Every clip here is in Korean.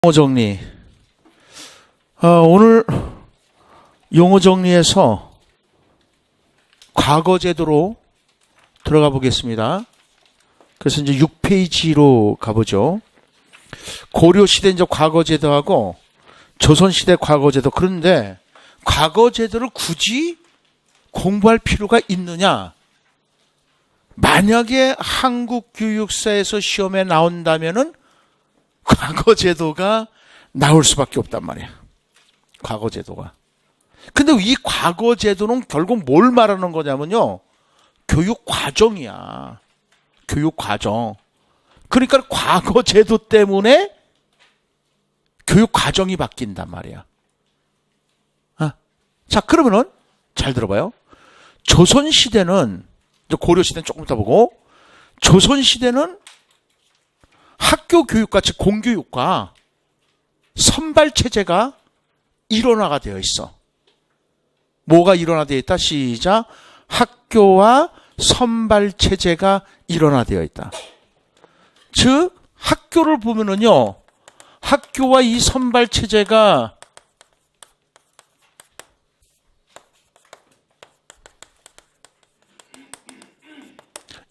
용어 정리. 오늘 용어 정리에서 과거 제도로 들어가 보겠습니다. 그래서 이제 6페이지로 가보죠. 고려시대 이제 과거 제도하고 조선시대 과거 제도. 그런데 과거 제도를 굳이 공부할 필요가 있느냐? 만약에 한국 교육사에서 시험에 나온다면은 과거 제도가 나올 수밖에 없단 말이야. 과거 제도가. 근데 이 과거 제도는 결국 뭘 말하는 거냐면요. 교육 과정이야. 교육 과정. 그러니까 과거 제도 때문에 교육 과정이 바뀐단 말이야. 자, 그러면은 잘 들어봐요. 조선시대는, 고려시대는 조금 이따 보고, 조선시대는 학교 교육과 즉 공교육과 선발체제가 일원화가 되어 있어. 뭐가 일원화되어 있다? 시작. 학교와 선발체제가 일원화되어 있다. 즉 학교를 보면은요, 학교와 이 선발체제가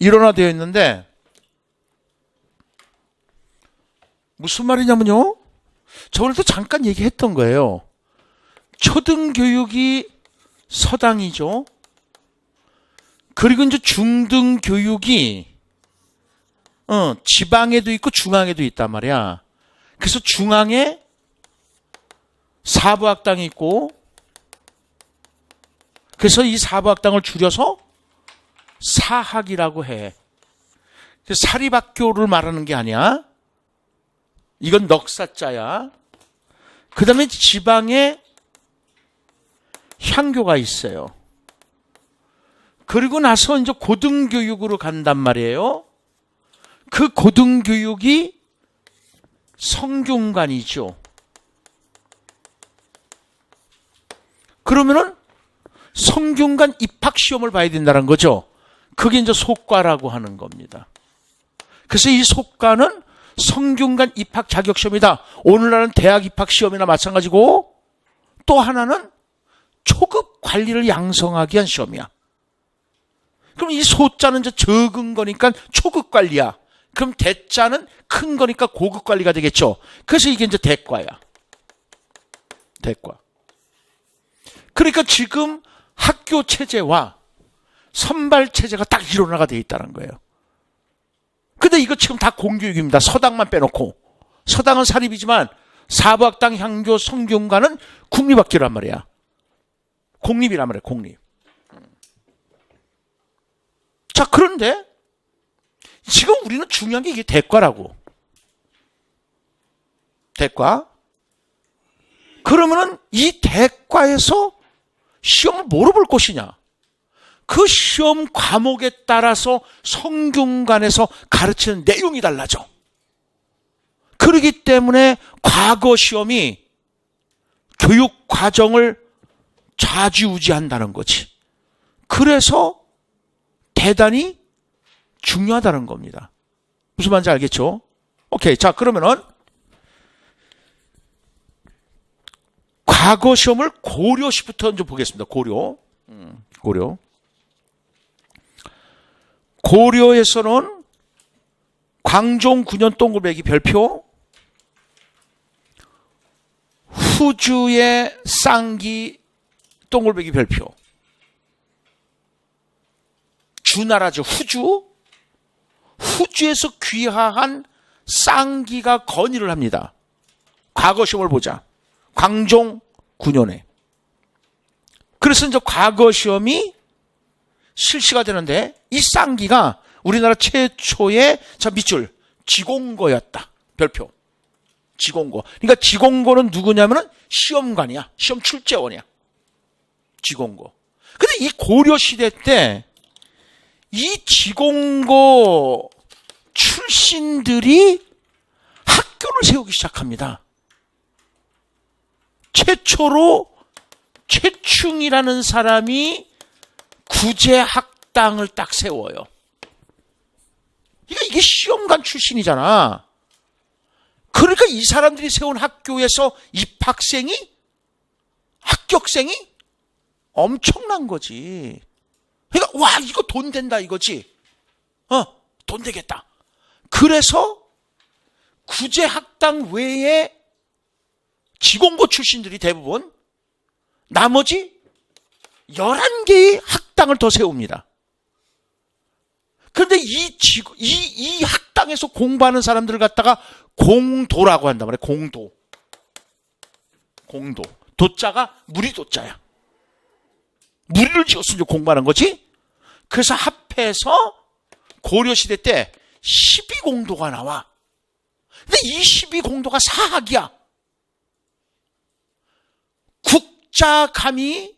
일원화되어 있는데 무슨 말이냐면요, 저번에도 잠깐 얘기했던 거예요. 초등교육이 서당이죠. 그리고 이제 중등교육이 지방에도 있고 중앙에도 있단 말이야. 그래서 중앙에 사부학당이 있고, 그래서 이 사부학당을 줄여서 사학이라고 해. 사립학교를 말하는 게 아니야. 이건 넉사자야. 그 다음에 지방에 향교가 있어요. 그리고 나서 이제 고등교육으로 간단 말이에요. 그 고등교육이 성균관이죠. 그러면은 성균관 입학시험을 봐야 된다는 거죠. 그게 이제 속과라고 하는 겁니다. 그래서 이 속과는 성균관 입학 자격시험이다. 오늘날은 대학 입학시험이나 마찬가지고, 또 하나는 초급 관리를 양성하기 위한 시험이야. 그럼 이 소자는 이제 적은 거니까 초급 관리야. 그럼 대자는 큰 거니까 고급 관리가 되겠죠. 그래서 이게 이제 대과야. 대과. 그러니까 지금 학교 체제와 선발 체제가 딱 일원화가 되어 있다는 거예요. 근데 이거 지금 다 공교육입니다. 서당만 빼놓고. 서당은 사립이지만 사부학당, 향교, 성균관은 국립학교란 말이야. 공립이란 말이야. 공립. 자, 그런데 지금 우리는 중요한 게 이게 대과라고. 대과. 그러면은 이 대과에서 시험을 뭐로 볼 것이냐? 그 시험 과목에 따라서 성균관에서 가르치는 내용이 달라져. 그렇기 때문에 과거 시험이 교육 과정을 좌지우지한다는 거지. 그래서 대단히 중요하다는 겁니다. 무슨 말인지 알겠죠? 오케이. 자, 그러면은 과거 시험을 고려시부터 좀 보겠습니다. 고려. 고려에서는 광종 9년 동글배기 별표, 후주의 쌍기 동글배기 별표. 주나라죠. 후주에서 귀화한 쌍기가 건의를 합니다. 과거 시험을 보자. 광종 9년에. 그래서 이제 과거 시험이 실시가 되는데, 이 쌍기가 우리나라 최초의, 자, 밑줄, 지공고였다. 별표. 지공고. 그러니까 지공고는 누구냐면은 시험관이야. 시험 출제원이야. 지공고. 근데 이 고려시대 때 이 지공고 출신들이 학교를 세우기 시작합니다. 최초로 최충이라는 사람이 구제학당을 딱 세워요. 그러니까 이게 시험관 출신이잖아. 그러니까 이 사람들이 세운 학교에서 입학생이, 합격생이 엄청난 거지. 그러니까 와, 이거 돈 된다 이거지. 돈 되겠다. 그래서 구제학당 외에 지공고 출신들이 대부분 나머지 11개의 학당을 더 세웁니다. 그런데 이 학당에서 공부하는 사람들을 갖다가 공도라고 한단 말이에요. 공도. 도자가 무리도자야. 무리를 지었으면 공부하는 거지. 그래서 합해서 고려시대 때 12공도가 나와. 근데 이 12공도가 사학이야. 국자감이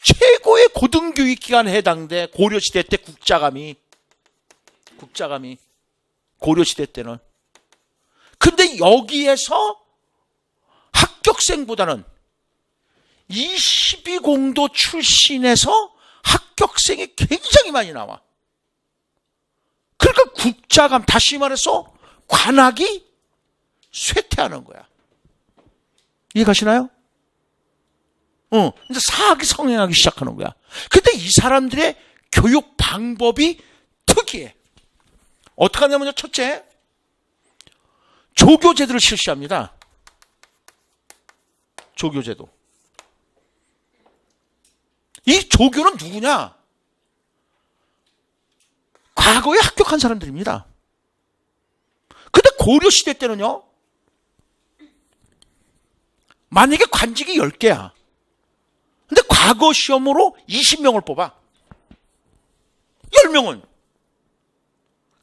최고의 고등교육기관에 해당돼. 고려시대 때 국자감이 고려시대 때는. 근데 여기에서 합격생보다는 이 12공도 출신에서 합격생이 굉장히 많이 나와. 그러니까 국자감, 다시 말해서 관학이 쇠퇴하는 거야. 이해가시나요? 이제 사학이 성행하기 시작하는 거야. 근데 이 사람들의 교육 방법이 특이해. 어떻게 하냐면요, 첫째, 조교제도를 실시합니다. 조교제도. 이 조교는 누구냐? 과거에 합격한 사람들입니다. 근데 고려시대 때는요, 만약에 관직이 10개야. 근데 과거 시험으로 20명을 뽑아. 10명은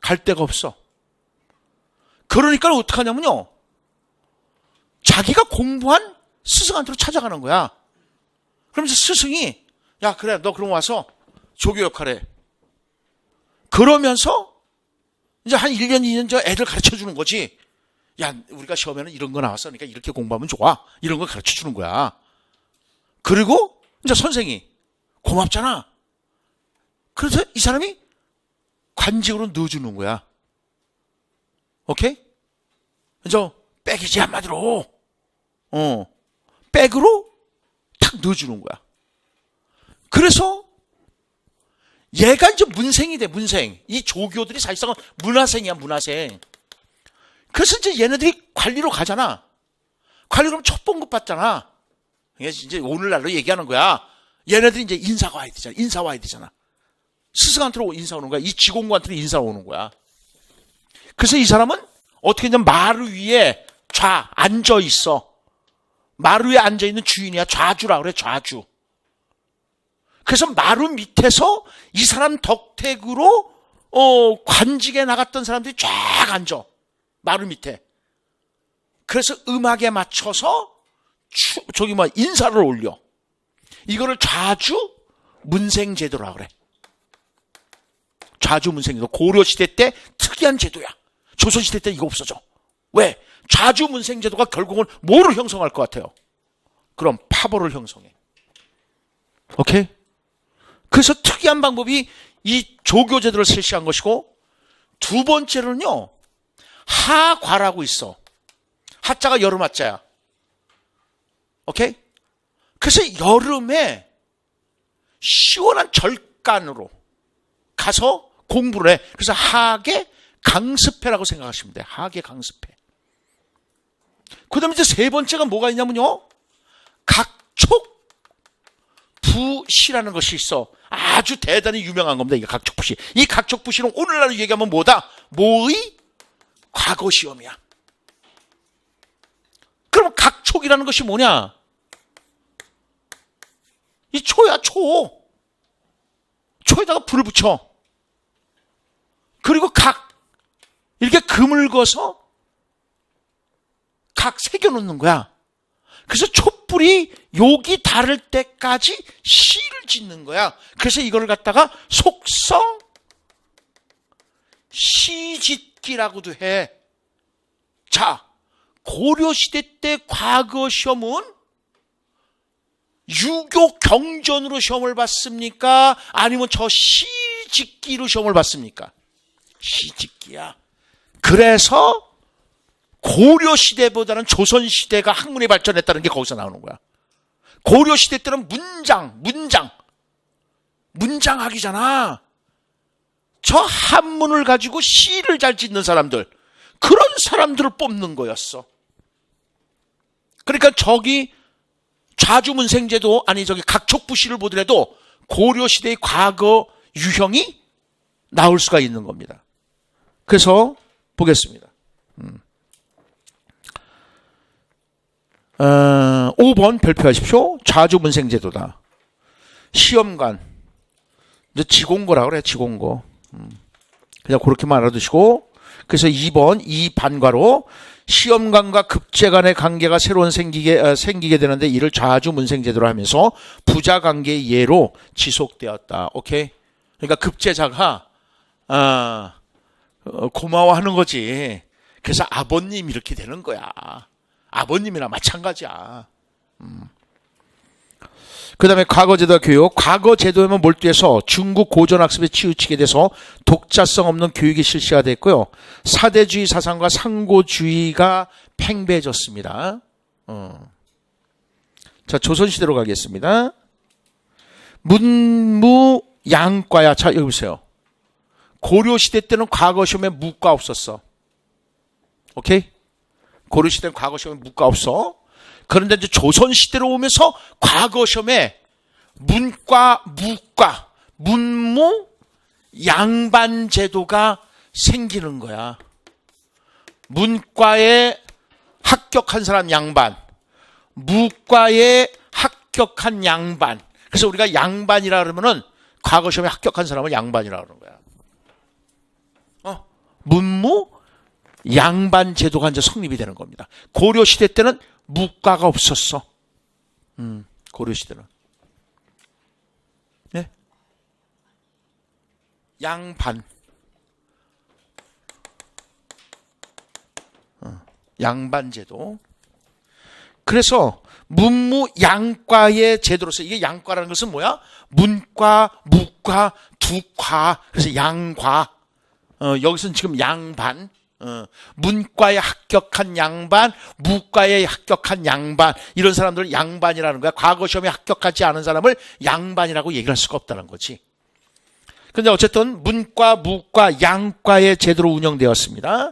갈 데가 없어. 그러니까 어떻게 하냐면요, 자기가 공부한 스승한테로 찾아가는 거야. 그러면서 스승이, 야, 그래, 너 그럼 와서 조교 역할해. 그러면서 이제 한 1년, 2년 저 애들 가르쳐 주는 거지. 야, 우리가 시험에는 이런 거 나왔어. 그러니까 이렇게 공부하면 좋아. 이런 거 가르쳐 주는 거야. 그리고 이제 선생이 고맙잖아. 그래서 이 사람이 관직으로 넣어주는 거야. 오케이? 이제 백이지 한마디로. 백으로 탁 넣어주는 거야. 그래서 얘가 이제 문생이 돼, 문생. 이 조교들이 사실상은 문화생이야, 문화생. 그래서 이제 얘네들이 관리로 가잖아. 관리 그럼 첫 봉급 받잖아. 이제 오늘날로 얘기하는 거야. 얘네들이 이제 인사가 와야 되잖아. 인사 와야 되잖아. 스승한테로 인사 오는 거야. 이 직원한테로 인사 오는 거야. 그래서 이 사람은 어떻게 했냐면 마루 위에 앉아 있어. 마루 위에 앉아 있는 주인이야. 좌주라 그래, 좌주. 그래서 마루 밑에서 이 사람 덕택으로 관직에 나갔던 사람들이 쫙 앉아. 마루 밑에. 그래서 음악에 맞춰서 인사를 올려. 이거를 좌주 문생제도라고 그래. 좌주 문생제도. 고려시대 때 특이한 제도야. 조선시대 때 이거 없어져. 왜? 좌주 문생제도가 결국은 뭐를 형성할 것 같아요? 그럼 파벌을 형성해. 오케이? 그래서 특이한 방법이 이 조교제도를 실시한 것이고, 두 번째로는요, 하과라고 있어. 하자가 여름 하자야. 오케이? 그래서 여름에 시원한 절간으로 가서 공부를 해. 그래서 하계 강습회라고 생각하시면 돼. 하계 강습회. 그 다음에 이제 세 번째가 뭐가 있냐면요, 각촉 부시라는 것이 있어. 아주 대단히 유명한 겁니다. 이게 각촉부시. 이 각촉부시는 오늘날로 얘기하면 뭐다? 뭐의 과거 시험이야. 그럼 각촉이라는 것이 뭐냐? 이 초야, 초. 초에다가 불을 붙여. 그리고 이렇게 금을 거서 새겨놓는 거야. 그래서 촛불이 여기 닿을 때까지 시를 짓는 거야. 그래서 이걸 갖다가 속성 시짓기라고도 해. 자, 고려시대 때 과거 시험은 유교 경전으로 시험을 봤습니까? 아니면 저 시짓기로 시험을 봤습니까? 시짓기야. 그래서 고려 시대보다는 조선 시대가 학문이 발전했다는 게 거기서 나오는 거야. 고려 시대 때는 문장학이잖아. 저 한문을 가지고 시를 잘 짓는 사람들, 그런 사람들을 뽑는 거였어. 그러니까 저기 좌주문생제도, 아니 저기 각촉부시를 보더라도 고려 시대의 과거 유형이 나올 수가 있는 겁니다. 그래서 보겠습니다. 5번 발표하십시오. 좌주문생제도다. 시험관, 이제 지공고라고 그래. 지공고. 그냥 그렇게만 알아두시고. 그래서 2번 이 반과로 시험관과 급제 간의 관계가 새로운 생기게 되는데 이를 좌주문생제도로 하면서 부자관계의 예로 지속되었다. 오케이? 그러니까 급제자가 고마워하는 거지. 그래서 아버님 이렇게 되는 거야. 아버님이나 마찬가지야. 그 다음에 과거제도와 교육. 과거제도에만 몰두해서 중국 고전학습에 치우치게 돼서 독자성 없는 교육이 실시가 됐고요. 사대주의 사상과 상고주의가 팽배해졌습니다. 자, 조선시대로 가겠습니다. 문무양과야. 자, 여기 보세요. 고려시대 때는 과거시험에 무과 없었어. 오케이? 고려시대는 과거시험에 무과 없어. 그런데 이제 조선시대로 오면서 과거시험에 문과, 무과, 문무, 양반 제도가 생기는 거야. 문과에 합격한 사람 양반, 무과에 합격한 양반. 그래서 우리가 양반이라 그러면은 과거시험에 합격한 사람을 양반이라 그러는 거야. 문무, 양반 제도가 이제 성립이 되는 겁니다. 고려시대 때는 무과가 없었어. 고려시대는. 네? 양반. 양반 제도. 그래서 문무 양과의 제도로서, 이게 양과라는 것은 뭐야? 문과, 무과, 두과. 그래서 양과. 여기서는 지금 양반. 문과에 합격한 양반, 무과에 합격한 양반, 이런 사람들을 양반이라는 거야. 과거 시험에 합격하지 않은 사람을 양반이라고 얘기할 수가 없다는 거지. 근데 어쨌든 문과, 무과, 양과의 제도로 운영되었습니다.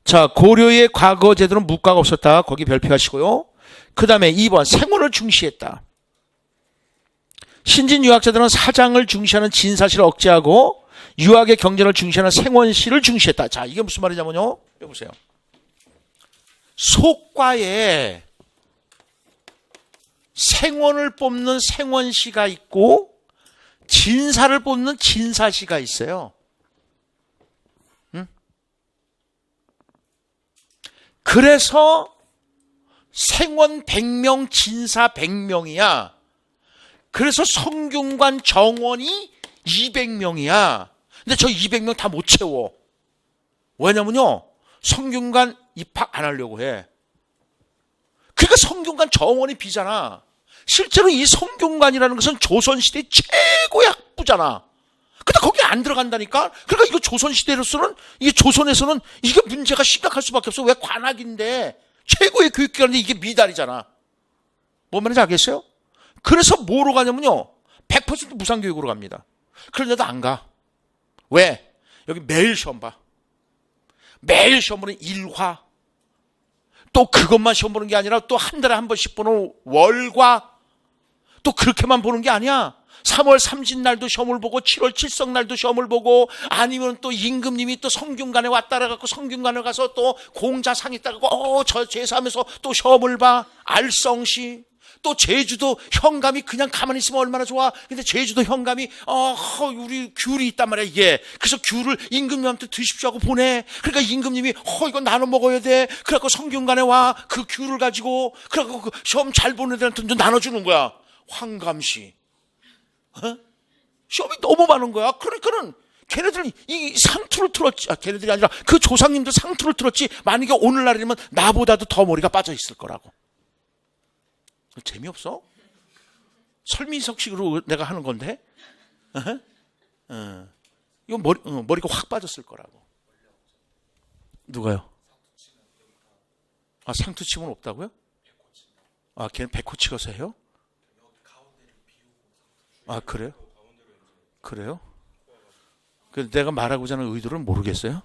자, 고려의 과거 제도는 무과가 없었다. 거기 별표하시고요. 그 다음에 2번 생원을 중시했다. 신진 유학자들은 사장을 중시하는 진사시를 억제하고 유학의 경전을 중시하는 생원시를 중시했다. 자, 이게 무슨 말이냐면요. 여보세요. 속과에 생원을 뽑는 생원시가 있고 진사를 뽑는 진사시가 있어요. 그래서 생원 100명, 진사 100명이야. 그래서 성균관 정원이 200명이야. 근데 저 200명 다 못 채워. 왜냐면요, 성균관 입학 안 하려고 해. 그러니까 성균관 정원이 비잖아. 실제로 이 성균관이라는 것은 조선시대 최고의 학부잖아. 근데 거기 안 들어간다니까? 그러니까 이거 조선시대로서는, 이게 조선에서는 이게 문제가 심각할 수밖에 없어. 왜 관악인데, 최고의 교육기관인데 이게 미달이잖아. 뭔 말인지 알겠어요? 그래서 뭐로 가냐면요, 100% 무상교육으로 갑니다. 그런데도 안 가. 왜? 여기 매일 시험 봐. 매일 시험 보는 일화. 또 그것만 시험 보는 게 아니라 또 한 달에 한 번씩 보는 월과. 또 그렇게만 보는 게 아니야. 3월 30일 날도 시험을 보고 7월 7석 날도 시험을 보고, 아니면 또 임금님이 또 성균관에 왔다라 갖고 성균관에 가서 또 공자상 있다고 저 제사하면서 또 시험을 봐. 알성시. 또 제주도 현감이 그냥 가만히 있으면 얼마나 좋아. 근데 제주도 현감이 우리 귤이 있단 말이야 이게. 그래서 귤을 임금님한테 드십시오 하고 보내. 그러니까 임금님이 이거 나눠 먹어야 돼. 그래갖고 성균관에 와. 그 귤을 가지고 그래갖고 그 시험 잘 보는 애들한테 나눠주는 거야. 황감시. 시험이 너무 많은 거야. 그러니까는 걔네들은 이 상투를 틀었지. 걔네들이 아니라 그 조상님들 상투를 틀었지. 만약에 오늘날이면 나보다도 더 머리가 빠져 있을 거라고. 재미없어? 설민석식으로 내가 하는 건데? 이거 머리가 확 빠졌을 거라고. 누가요? 아, 상투침은 없다고요? 아, 걔는 백호 찍어서 해요? 아, 그래요? 그래요? 그 내가 말하고자 하는 의도를 모르겠어요?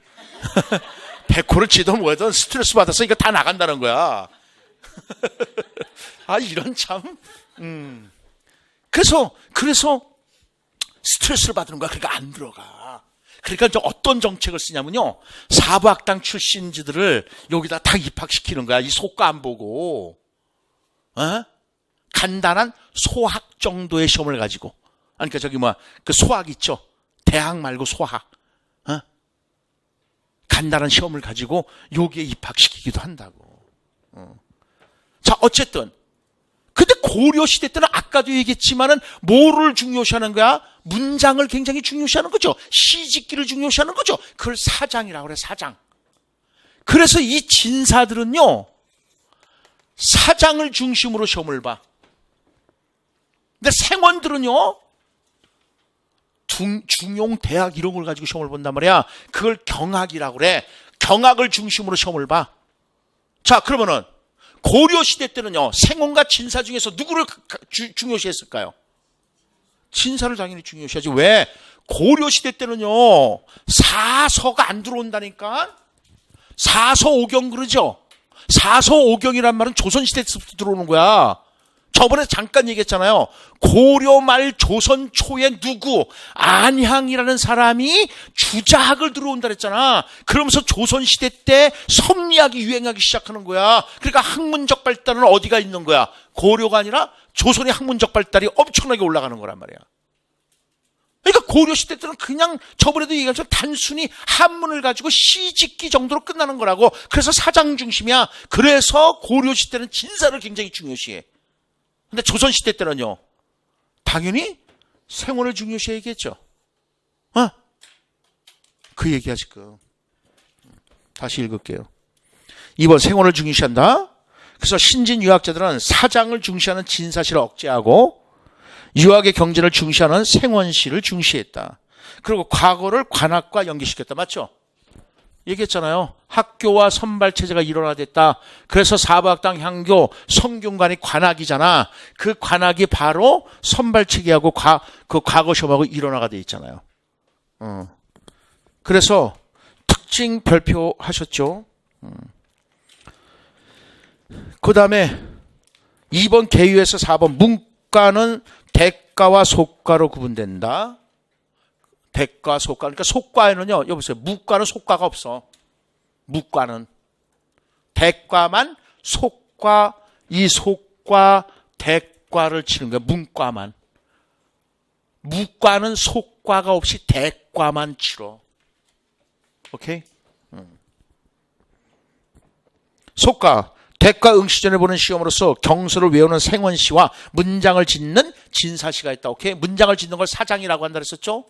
백호를 치든 뭐든 스트레스 받아서 이거 다 나간다는 거야. 아, 이런 참. 그래서 스트레스를 받는 거야. 그러니까 안 들어가. 그러니까 이제 어떤 정책을 쓰냐면요. 사부학당 출신지들을 여기다 다 입학시키는 거야. 이 소과 안 보고. 간단한 소학 정도의 시험을 가지고. 그러니까 저기 그 소학 있죠. 대학 말고 소학. 간단한 시험을 가지고 여기에 입학시키기도 한다고. 자, 어쨌든. 근데 고려시대 때는 아까도 얘기했지만은 뭐를 중요시하는 거야? 문장을 굉장히 중요시하는 거죠. 시짓기를 중요시하는 거죠. 그걸 사장이라고 그래, 사장. 그래서 이 진사들은요, 사장을 중심으로 시험을 봐. 근데 생원들은요, 중용, 대학 이런 걸 가지고 시험을 본단 말이야. 그걸 경학이라고 그래. 경학을 중심으로 시험을 봐. 자, 그러면은 고려시대 때는요, 생원과 진사 중에서 누구를 중요시했을까요? 진사를 당연히 중요시하지. 왜? 고려시대 때는요, 사서가 안 들어온다니까? 사서오경 그러죠? 사서오경이란 말은 조선시대 때부터 들어오는 거야. 저번에 잠깐 얘기했잖아요. 고려 말 조선 초에 누구? 안향이라는 사람이 주자학을 들어온다 그랬잖아. 그러면서 조선시대 때 섭리학이 유행하기 시작하는 거야. 그러니까 학문적 발달은 어디가 있는 거야? 고려가 아니라 조선의 학문적 발달이 엄청나게 올라가는 거란 말이야. 그러니까 고려시대 때는 그냥 저번에도 얘기한 것처럼 단순히 한문을 가지고 시짓기 정도로 끝나는 거라고. 그래서 사장 중심이야. 그래서 고려시대는 진사를 굉장히 중요시해. 근데 조선시대 때는요, 당연히 생원을 중요시해야겠죠. 그 얘기야, 지금. 다시 읽을게요. 2번, 생원을 중요시한다. 그래서 신진 유학자들은 사장을 중시하는 진사시를 억제하고 유학의 경제를 중시하는 생원시를 중시했다. 그리고 과거를 관학과 연계시켰다. 맞죠? 얘기했잖아요. 학교와 선발체제가 일원화됐다. 그래서 사부학당 향교 성균관이 관학이잖아. 그 관학이 바로 선발체계하고 그 과거 시험하고 일원화가 돼 있잖아요. 그래서 특징 별표하셨죠. 그 다음에 2번 계유에서 4번 문과는 대과와 속과로 구분된다. 대과, 속과. 그러니까 속과에는요, 여보세요. 무과는 속과가 없어. 무과는. 대과만 속과, 이 속과, 대과를 치는 거야. 문과만. 무과는 속과가 없이 대과만 치러. 오케이? 속과. 대과 응시전에 보는 시험으로서 경서를 외우는 생원시와 문장을 짓는 진사시가 있다. 오케이? 문장을 짓는 걸 사장이라고 한다 그랬었죠?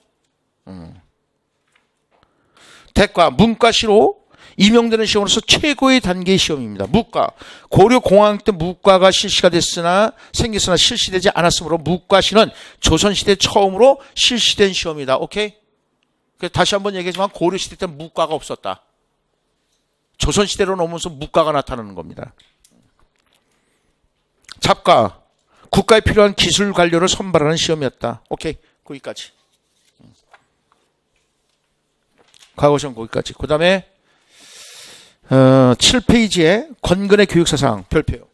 대과, 문과시로 임용되는 시험으로서 최고의 단계의 시험입니다. 무과, 고려공황 때 무과가 생겼으나 실시되지 않았으므로 무과시는 조선시대 처음으로 실시된 시험이다. 오케이? 다시 한번 얘기하지만 고려시대 때 무과가 없었다. 조선시대로 넘으면서 무과가 나타나는 겁니다. 잡과, 국가에 필요한 기술 관료를 선발하는 시험이었다. 오케이, 거기까지. 과거시험 거기까지. 그 다음에 7페이지에 건근의 교육사상 별표요.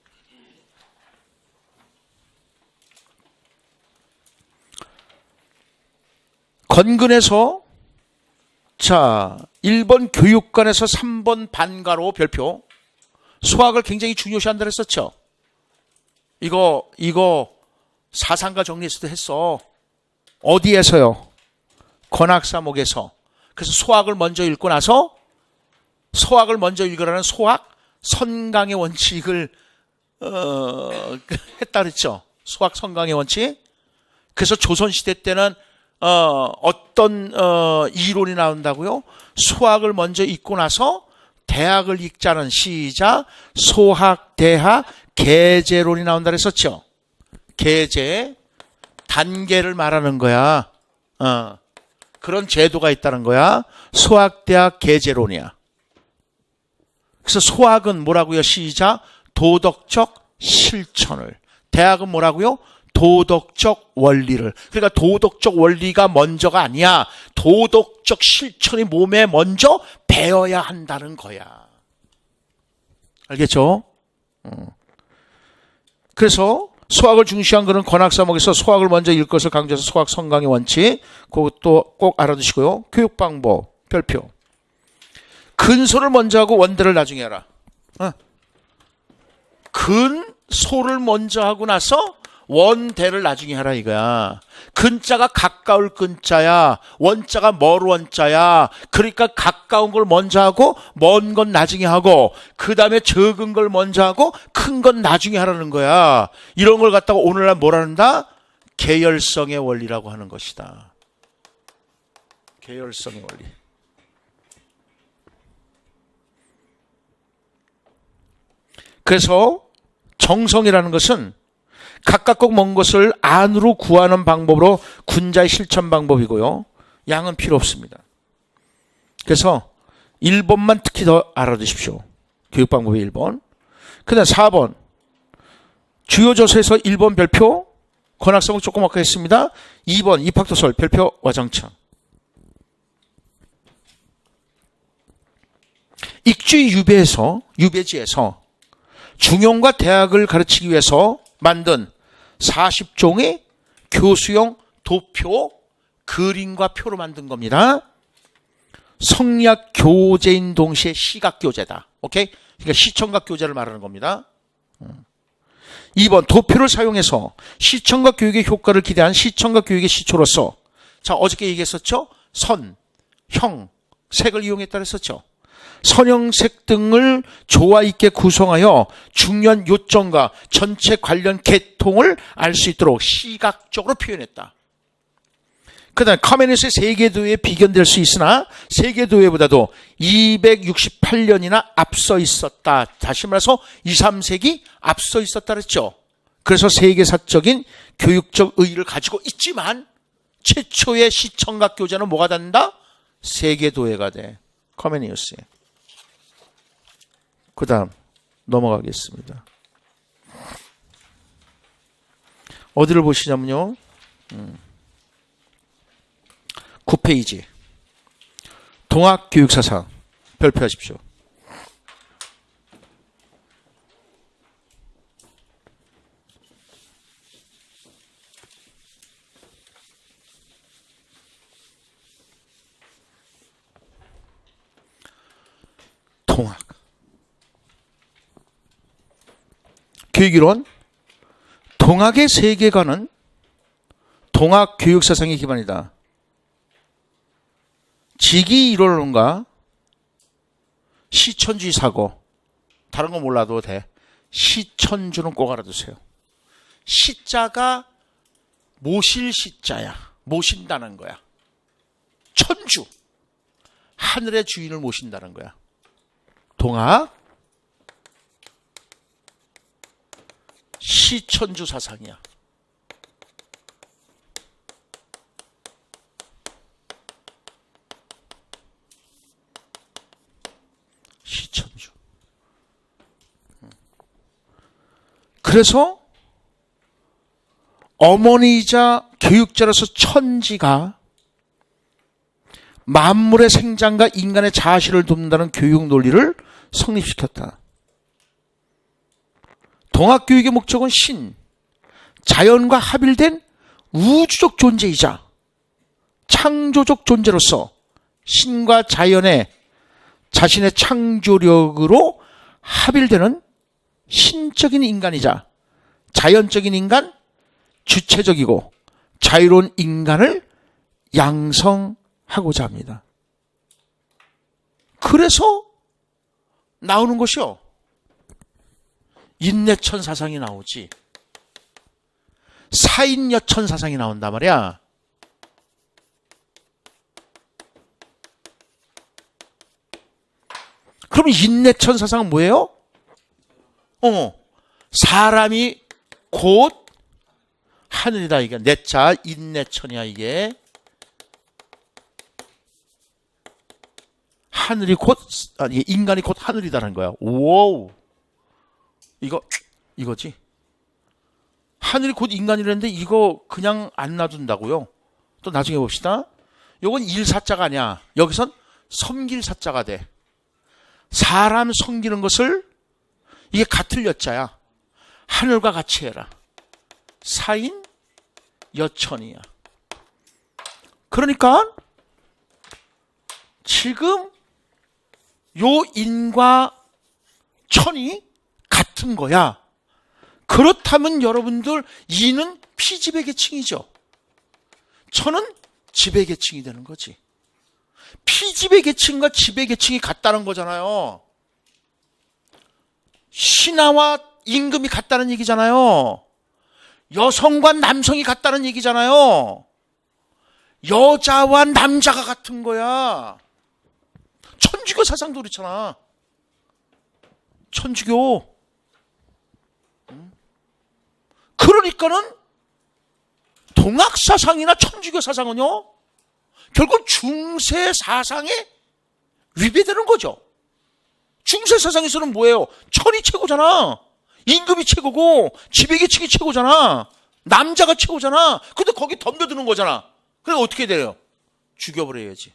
건근에서 1번 교육관에서 3번 반가로 별표. 수학을 굉장히 중요시한다 그랬었죠. 이거 사상가 정리했을 때 했어. 어디에서요? 건학사목에서. 그래서 소학을 먼저 읽고 나서 소학을 먼저 읽으라는 소학 선강의 원칙을 했다 그랬죠. 소학 선강의 원칙. 그래서 조선시대 때는 어떤 이론이 나온다고요? 소학을 먼저 읽고 나서 대학을 읽자는 시작 소학 대학 계제론이 나온다 그랬었죠. 계제 단계를 말하는 거야. 그런 제도가 있다는 거야. 소학대학 계제론이야. 그래서 소학은 뭐라고요? 시작. 도덕적 실천을. 대학은 뭐라고요? 도덕적 원리를. 그러니까 도덕적 원리가 먼저가 아니야. 도덕적 실천이 몸에 먼저 배어야 한다는 거야. 알겠죠? 그래서 소학을 중시한 그런 권학사목에서 소학을 먼저 읽을 것을 강조해서 소학 성강의 원칙, 그것도 꼭 알아두시고요. 교육방법, 별표. 근소를 먼저 하고 원대를 나중에 하라. 근소를 먼저 하고 나서 원대를 나중에 하라 이거야. 근자가 가까울 근자야. 원자가 멀 원자야. 그러니까 가까운 걸 먼저 하고 먼 건 나중에 하고 그 다음에 적은 걸 먼저 하고 큰 건 나중에 하라는 거야. 이런 걸 갖다가 오늘날 뭐라는다? 계열성의 원리라고 하는 것이다. 계열성의 원리. 그래서 정성이라는 것은 가깝고 먼 것을 안으로 구하는 방법으로 군자의 실천 방법이고요. 양은 필요 없습니다. 그래서 1번만 특히 더 알아두십시오. 교육방법의 1번. 그 다음 4번. 주요조서에서 1번 별표, 권학성을 조금 아까 했습니다. 2번 입학도설 별표 와장창. 익주의 유배지에서 중용과 대학을 가르치기 위해서 만든 40종의 교수용 도표, 그림과 표로 만든 겁니다. 성리학 교재인 동시에 시각 교재다. 오케이? 그러니까 시청각 교재를 말하는 겁니다. 2번 도표를 사용해서 시청각 교육의 효과를 기대한 시청각 교육의 시초로서, 자 어저께 얘기했었죠? 선, 형, 색을 이용했다 그랬었죠. 선형색 등을 조화 있게 구성하여 중요한 요점과 전체 관련 계통을 알 수 있도록 시각적으로 표현했다. 그 다음에 카메니스의 세계도회에 비견될 수 있으나 세계도회보다도 268년이나 앞서 있었다. 다시 말해서 2, 3세기 앞서 있었다 그랬죠. 그래서 세계사적인 교육적 의의를 가지고 있지만 최초의 시청각 교재는 뭐가 된다? 세계도회가 돼. 카메니우스에. 그 다음 넘어가겠습니다. 어디를 보시냐면요. 9페이지. 동학교육사상 별표하십시오. 동학. 교육이론. 동학의 세계관은 동학 교육사상의 기반이다. 직위 이론론과 시천주의 사고, 다른 거 몰라도 돼. 시천주는 꼭 알아두세요. 시자가 모실 시자야. 모신다는 거야. 천주, 하늘의 주인을 모신다는 거야. 동학 시천주 사상이야. 시천주. 그래서 어머니이자 교육자로서 천지가 만물의 생장과 인간의 자아실을 돕는다는 교육 논리를 성립시켰다. 동학교육의 목적은 신, 자연과 합일된 우주적 존재이자 창조적 존재로서 신과 자연의 자신의 창조력으로 합일되는 신적인 인간이자 자연적인 인간, 주체적이고 자유로운 인간을 양성하고자 합니다. 그래서 나오는 것이요. 인내천 사상이 나오지. 사인여천 사상이 나온단 말이야. 그럼 인내천 사상은 뭐예요? 사람이 곧 하늘이다. 이게 내자 인내천이야. 이게 하늘이 아니, 인간이 곧 하늘이다는 거야. 오우. 이거지. 하늘이 곧 인간이라는데 이거 그냥 안 놔둔다고요? 또 나중에 봅시다. 요건 일사자가 아니야. 여기선 섬길 사자가 돼. 사람 섬기는 것을 이게 같을 여자야. 하늘과 같이 해라. 사인 여천이야. 그러니까 지금 요 인과 천이 같은 거야. 그렇다면 여러분들 이는 피지배 계층이죠. 천은 지배 계층이 되는 거지. 피지배 계층과 지배 계층이 같다는 거잖아요. 신하와 임금이 같다는 얘기잖아요. 여성과 남성이 같다는 얘기잖아요. 여자와 남자가 같은 거야. 천주교 사상도 그렇잖아. 천주교. 그러니까는 동학 사상이나 천주교 사상은요, 결국 중세 사상에 위배되는 거죠. 중세 사상에서는 뭐예요? 천이 최고잖아. 임금이 최고고 지배계층이 최고잖아. 남자가 최고잖아. 근데 거기 덤벼드는 거잖아. 그래 어떻게 돼요? 죽여버려야지.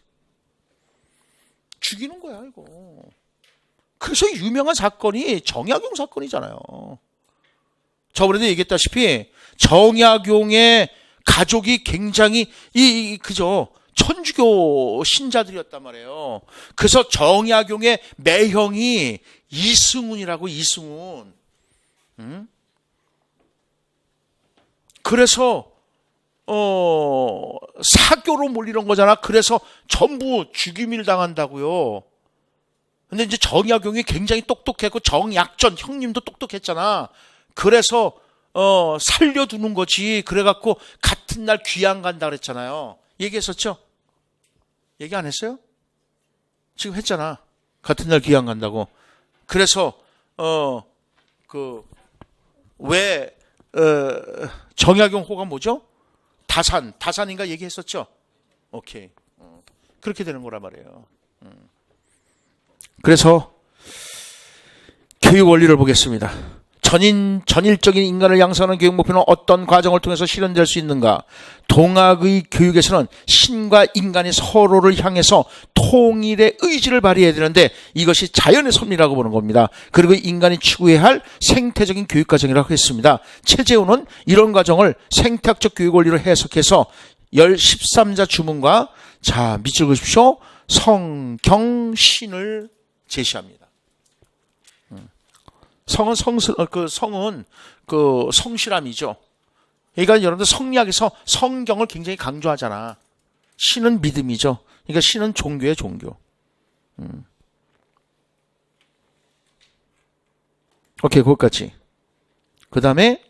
죽이는 거야 이거. 그래서 유명한 사건이 정약용 사건이잖아요. 저번에도 얘기했다시피 정약용의 가족이 굉장히 그죠, 천주교 신자들이었단 말이에요. 그래서 정약용의 매형이 이승훈이라고. 이승훈. 그래서 사교로 몰리는 거잖아. 그래서 전부 죽임을 당한다고요. 근데 이제 정약용이 굉장히 똑똑했고 정약전 형님도 똑똑했잖아. 그래서 살려두는 거지. 그래갖고 같은 날 귀양 간다 그랬잖아요. 얘기했었죠? 얘기 안 했어요? 지금 했잖아. 같은 날 귀양 간다고. 그래서 왜 정약용 호가 뭐죠? 다산인가 얘기했었죠? 오케이. 그렇게 되는 거란 말이에요. 그래서 교육 원리를 보겠습니다. 전일적인 인간을 양성하는 교육 목표는 어떤 과정을 통해서 실현될 수 있는가? 동학의 교육에서는 신과 인간이 서로를 향해서 통일의 의지를 발휘해야 되는데 이것이 자연의 섭리라고 보는 겁니다. 그리고 인간이 추구해야 할 생태적인 교육 과정이라고 했습니다. 최재훈은 이런 과정을 생태학적 교육 원리로 해석해서 13자 주문과, 자, 밑줄 그으십시오, 성경신을 제시합니다. 성은 성실함이죠. 그러니까 여러분들 성리학에서 성경을 굉장히 강조하잖아. 신은 믿음이죠. 그러니까 신은 종교의 종교. 오케이, 거기까지. 그 다음에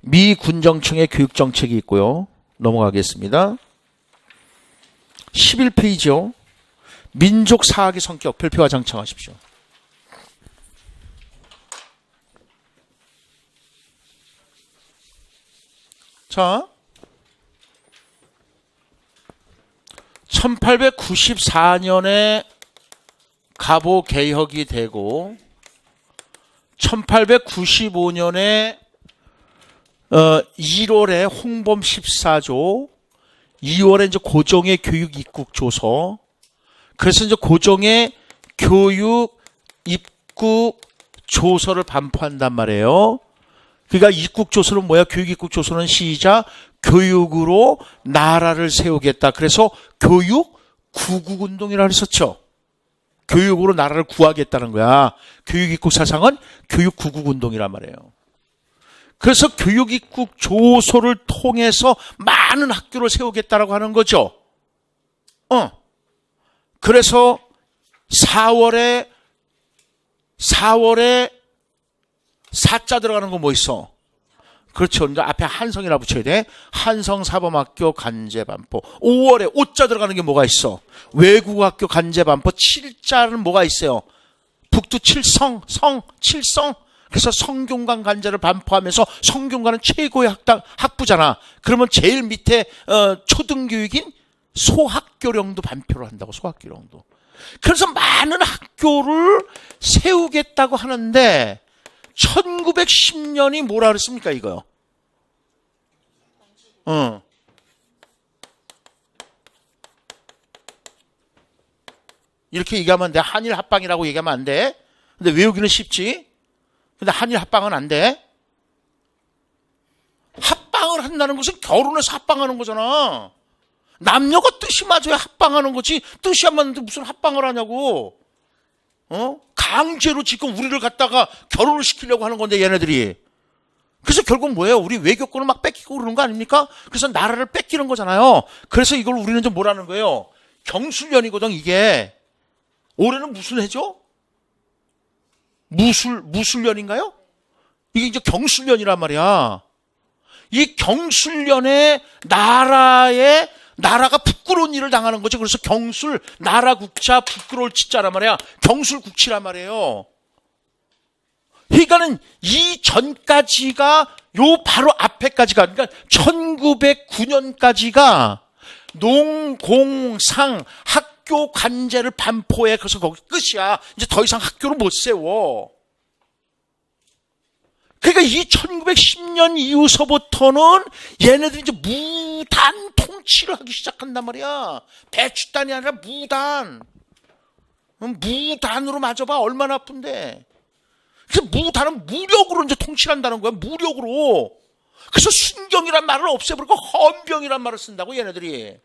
미 군정청의 교육 정책이 있고요. 넘어가겠습니다. 11페이지요. 민족 사학의 성격 별표와 장착하십시오. 자, 1894년에 갑오 개혁이 되고 1895년에 1월에 홍범 14조, 2월에 이제 고종의 교육 입국 조서. 그래서 이제 고종의 교육 입국 조서를 반포한단 말이에요. 그러니까 입국 조서는 뭐야? 교육 입국 조서는 시작, 교육으로 나라를 세우겠다. 그래서 교육 구국 운동이라고 했었죠. 교육으로 나라를 구하겠다는 거야. 교육 입국 사상은 교육 구국 운동이란 말이에요. 그래서 교육 입국 조서를 통해서 많은 학교를 세우겠다라고 하는 거죠. 그래서 4월에 사자 들어가는 거 뭐 있어? 그렇죠. 이제 앞에 한성이라 붙여야 돼. 한성사범학교 간제반포. 5월에 5자 들어가는 게 뭐가 있어? 외국학교 간제반포. 7자는 뭐가 있어요? 북두 칠성, 칠성. 그래서 성균관 간제를 반포하면서, 성균관은 최고의 학부잖아. 그러면 제일 밑에 초등교육인 소학교령도 발표를 한다고, 소학교령도. 그래서 많은 학교를 세우겠다고 하는데 1910년이 뭐라 그랬습니까, 이거요? 이렇게 얘기하면 안 돼. 한일 합방이라고 얘기하면 안 돼. 근데 외우기는 쉽지. 근데 한일 합방은 안 돼. 합방을 한다는 것은 결혼해서 합방하는 거잖아. 남녀가 뜻이 맞아야 합방하는 거지. 뜻이 안 맞는데 무슨 합방을 하냐고. 강제로 지금 우리를 갖다가 결혼을 시키려고 하는 건데, 얘네들이. 그래서 결국 뭐예요? 우리 외교권을 막 뺏기고 그러는 거 아닙니까? 그래서 나라를 뺏기는 거잖아요. 그래서 이걸 우리는 좀 뭐라는 거예요? 경술련이거든, 이게. 올해는 무슨 해죠? 무술년인가요? 이게 이제 경술년이란 말이야. 이 경술년에 나라가 부끄러운 일을 당하는 거죠. 그래서 경술, 나라 국자, 부끄러울 치자란 말이야. 경술국치란 말이에요. 그러니까는 이 전까지가 요 바로 앞에까지가, 그러니까 1909년까지가 농공상 학교 관제를 반포해. 그래서 거기 끝이야. 이제 더 이상 학교를 못 세워. 그러니까 이 1910년 이후서부터는 얘네들이 이제 무단 통치를 하기 시작한단 말이야. 배추단이 아니라 무단. 무단으로 맞아봐. 얼마나 아픈데. 그래서 무단은 무력으로 이제 통치를 한다는 거야. 무력으로. 그래서 순경이란 말을 없애버리고 헌병이란 말을 쓴다고, 얘네들이.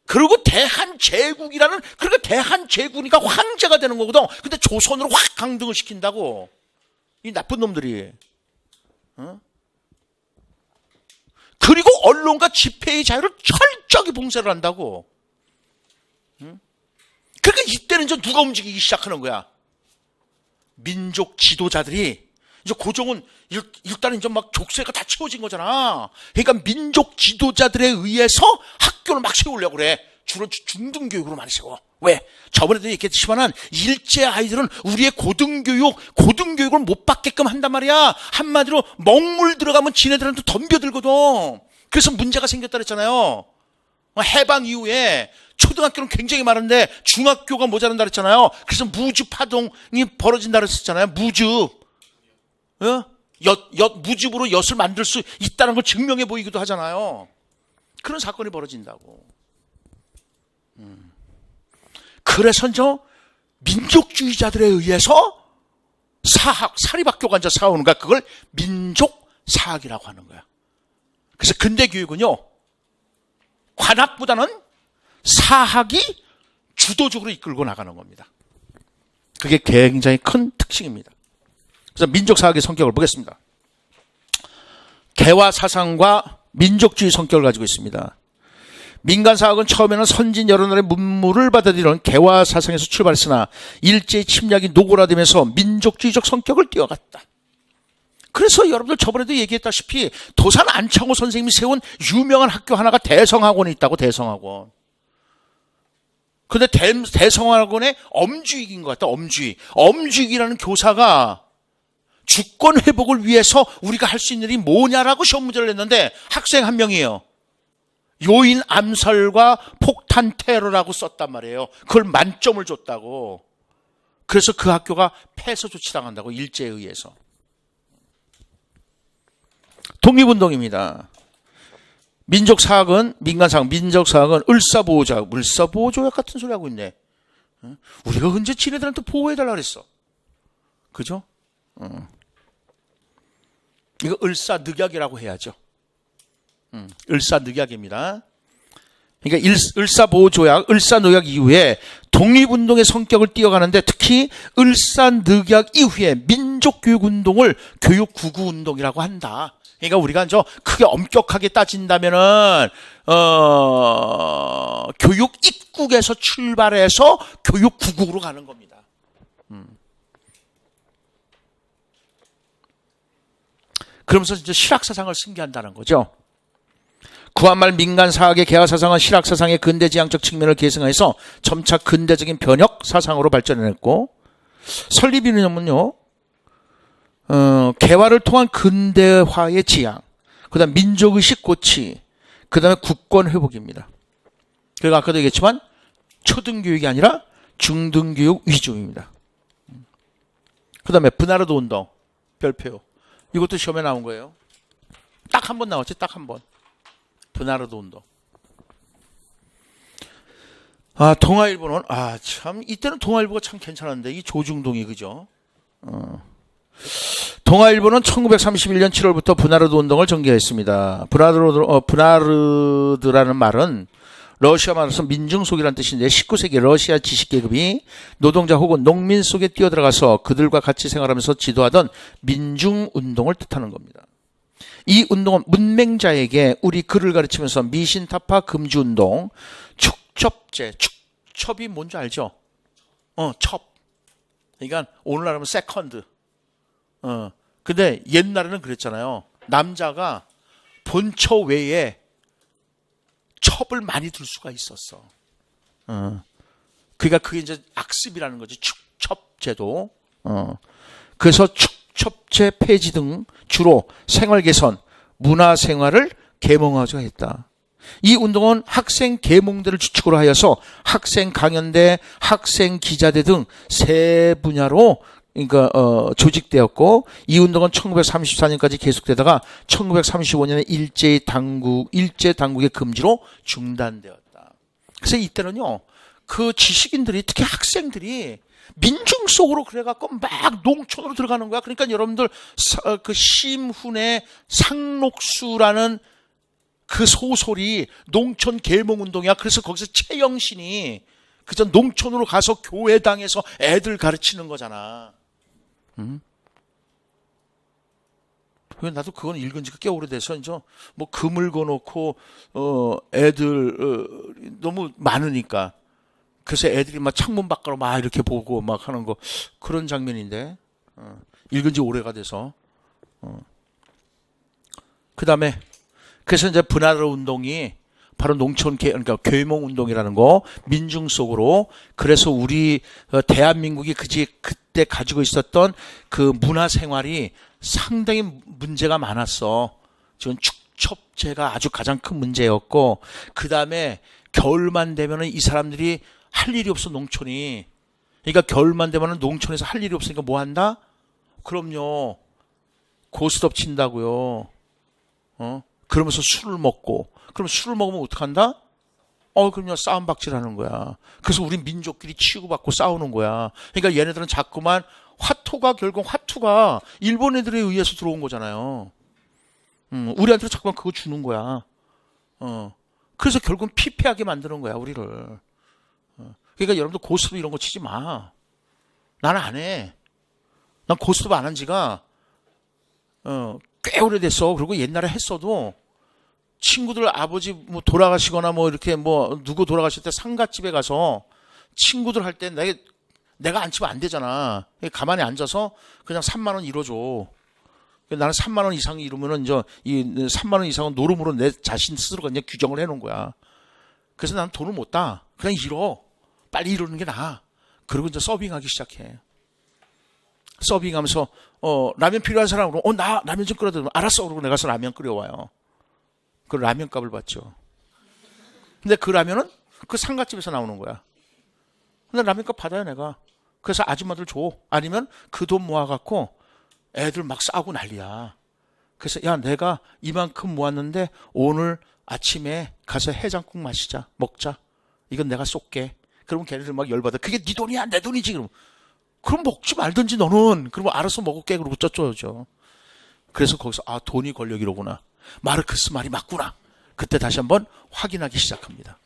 그리고 대한제국이라는, 그러니까 대한제국이니까 황제가 되는 거거든. 근데 조선으로 확 강등을 시킨다고. 이 나쁜 놈들이. 그리고 언론과 집회의 자유를 철저히 봉쇄를 한다고. 그러니까 이때는 이제 누가 움직이기 시작하는 거야? 민족 지도자들이. 이제 고종은 일단은 이제 막 족쇄가 다 채워진 거잖아. 그러니까 민족 지도자들에 의해서 학교를 막 세우려고 그래. 주로 중등교육으로 많이 세워. 왜? 저번에도 얘기했지만은 일제 아이들은 우리의 고등교육을 못 받게끔 한단 말이야. 한마디로 먹물 들어가면 지네들한테 덤벼들거든. 그래서 문제가 생겼다 그랬잖아요. 해방 이후에 초등학교는 굉장히 많은데 중학교가 모자란다 그랬잖아요. 그래서 무주 파동이 벌어진다 그랬었잖아요. 무주. 무즙으로 엿을 만들 수 있다는 걸 증명해 보이기도 하잖아요. 그런 사건이 벌어진다고. 그래서 이제 민족주의자들에 의해서 사립학교가 이제 사오는 거야. 그걸 민족사학이라고 하는 거야. 그래서 근대 교육은요, 관학보다는 사학이 주도적으로 이끌고 나가는 겁니다. 그게 굉장히 큰 특징입니다. 그래서 민족사학의 성격을 보겠습니다. 개화 사상과 민족주의 성격을 가지고 있습니다. 민간사학은 처음에는 선진 여러 나라의 문물을 받아들이는 개화 사상에서 출발했으나 일제의 침략이 노골화되면서 민족주의적 성격을 띄어갔다. 그래서 여러분들 저번에도 얘기했다시피 도산 안창호 선생님이 세운 유명한 학교 하나가 대성학원이 있다고, 대성학원. 근데 대성학원의 엄주익인 것 같다, 엄주익. 엄주익이라는 교사가 주권 회복을 위해서 우리가 할 수 있는 일이 뭐냐라고 시험 문제를 냈는데 학생 한 명이에요. 요인 암살과 폭탄 테러라고 썼단 말이에요. 그걸 만점을 줬다고. 그래서 그 학교가 폐쇄 조치당한다고, 일제에 의해서. 독립운동입니다. 민족사학은, 민간사학, 민족사학은 을사보호조약 같은 소리 하고 있네. 우리가 언제 지네들한테 보호해달라 그랬어. 그죠? 이거 을사늑약이라고 해야죠. 을사늑약입니다. 그러니까 을사보호조약, 을사늑약 이후에 독립운동의 성격을 띄어가는데 특히 을사늑약 이후에 민족교육운동을 교육구구운동이라고 한다. 그러니까 우리가 이제 크게 엄격하게 따진다면은 교육 입국에서 출발해서 교육 구국으로 가는 겁니다. 그러면서 이제 실학사상을 승계한다는 거죠. 구한말 민간사학의 개화사상은 실학사상의 근대지향적 측면을 계승해서 점차 근대적인 변혁 사상으로 발전해냈고, 설립이념은요, 개화를 통한 근대화의 지향, 그 다음 민족의식 고치, 그 다음에 국권 회복입니다. 그리고 아까도 얘기했지만 초등교육이 아니라 중등교육 위주입니다. 그 다음에 브나르드 운동 별표. 이것도 시험에 나온 거예요. 딱 한 번 나왔지. 딱 한 번. 브나르드 운동. 동아일보는 참 이때는 동아일보가 참 괜찮았는데 이 조중동이 그죠? 동아일보는 1931년 7월부터 브나르드 운동을 전개했습니다. 브나르드라는 말은 러시아 말로서 민중속이라는 뜻인데 19세기 러시아 지식계급이 노동자 혹은 농민 속에 뛰어들어가서 그들과 같이 생활하면서 지도하던 민중운동을 뜻하는 겁니다. 이 운동은 문맹자에게 우리 글을 가르치면서 미신타파 금지운동, 축첩제, 축첩이 뭔지 알죠? 첩. 그러니까 오늘날 하면 세컨드. 근데 옛날에는 그랬잖아요. 남자가 본처 외에 첩을 많이 들 수가 있었어. 그러니까 그게 이제 악습이라는 거지. 축첩제도. 그래서 축첩제 폐지 등 주로 생활 개선, 문화 생활을 계몽하고자 했다. 이 운동은 학생 계몽대를 주축으로 하여서 학생 강연대, 학생 기자대 등 세 분야로 그러니까 조직되었고 이 운동은 1934년까지 계속되다가 1935년에 일제 당국의 금지로 중단되었다. 그래서 이때는요, 그 지식인들이 특히 학생들이 민중 속으로 그래갖고 막 농촌으로 들어가는 거야. 그러니까 여러분들 그 심훈의 상록수라는 그 소설이 농촌 계몽운동이야. 그래서 거기서 최영신이 그저 농촌으로 가서 교회당에서 애들 가르치는 거잖아. 나도 그건 읽은 지가 꽤 오래돼서 이제 뭐 금을 거놓고 애들 너무 많으니까 그래서 애들이 막 창문 밖으로 막 이렇게 보고 막 하는 거 그런 장면인데 읽은 지 오래가 돼서 그 다음에 그래서 이제 브나르 운동이 바로 그러니까 계몽 운동이라는 거 민중 속으로 그래서 우리 대한민국이 그때 가지고 있었던 그 문화 생활이 상당히 문제가 많았어. 지금 축첩제가 아주 가장 큰 문제였고 그 다음에 겨울만 되면은 이 사람들이 할 일이 없어 농촌이. 그러니까 겨울만 되면은 농촌에서 할 일이 없으니까 뭐 한다? 그럼요. 고스톱 친다고요. 그러면서 술을 먹고. 그럼 술을 먹으면 어떡한다? 그럼요. 싸움박질 하는 거야. 그래서 우리 민족끼리 치고받고 싸우는 거야. 그러니까 얘네들은 자꾸만 결국 화투가 일본 애들에 의해서 들어온 거잖아요. 우리한테 자꾸만 그거 주는 거야. 그래서 결국은 피폐하게 만드는 거야, 우리를. 그러니까 여러분들 고스톱 이런 거 치지 마. 나는 안 해. 난 고스톱 안 한 지가, 꽤 오래됐어. 그리고 옛날에 했어도 친구들 아버지 뭐 돌아가시거나 뭐 이렇게 뭐 누구 돌아가실 때 상가집에 가서 친구들 할 때 내가 안 치면 안 되잖아. 가만히 앉아서 그냥 3만 원 잃어줘. 나는 3만 원 이상 이루면은 이제 이 3만 원 이상은 노름으로 내 자신 스스로가 그냥 규정을 해놓은 거야. 그래서 나는 돈을 못 따. 그냥 잃어. 빨리 이루는 게 나아. 그리고 이제 서빙하기 시작해. 서빙하면서 라면 필요한 사람으로 나 라면 좀 끓여줘. 알았어. 그러고 내가 가서 라면 끓여와요. 그 라면 값을 받죠. 근데 그 라면은 그 상가집에서 나오는 거야. 근데 라면 값 받아요, 내가. 그래서 아줌마들 줘. 아니면 그 돈 모아갖고 애들 막 싸우고 난리야. 그래서 야, 내가 이만큼 모았는데 오늘 아침에 가서 해장국 마시자. 먹자. 이건 내가 쏠게. 그러면 걔네들 막 열받아. 그게 네 돈이야, 내 돈이지. 그럼 먹지 말든지 너는. 그러면 알아서 먹을게. 그러고 쪄줘야죠. 그래서 거기서 돈이 권력이로구나. 마르크스 말이 맞구나. 그때 다시 한번 확인하기 시작합니다.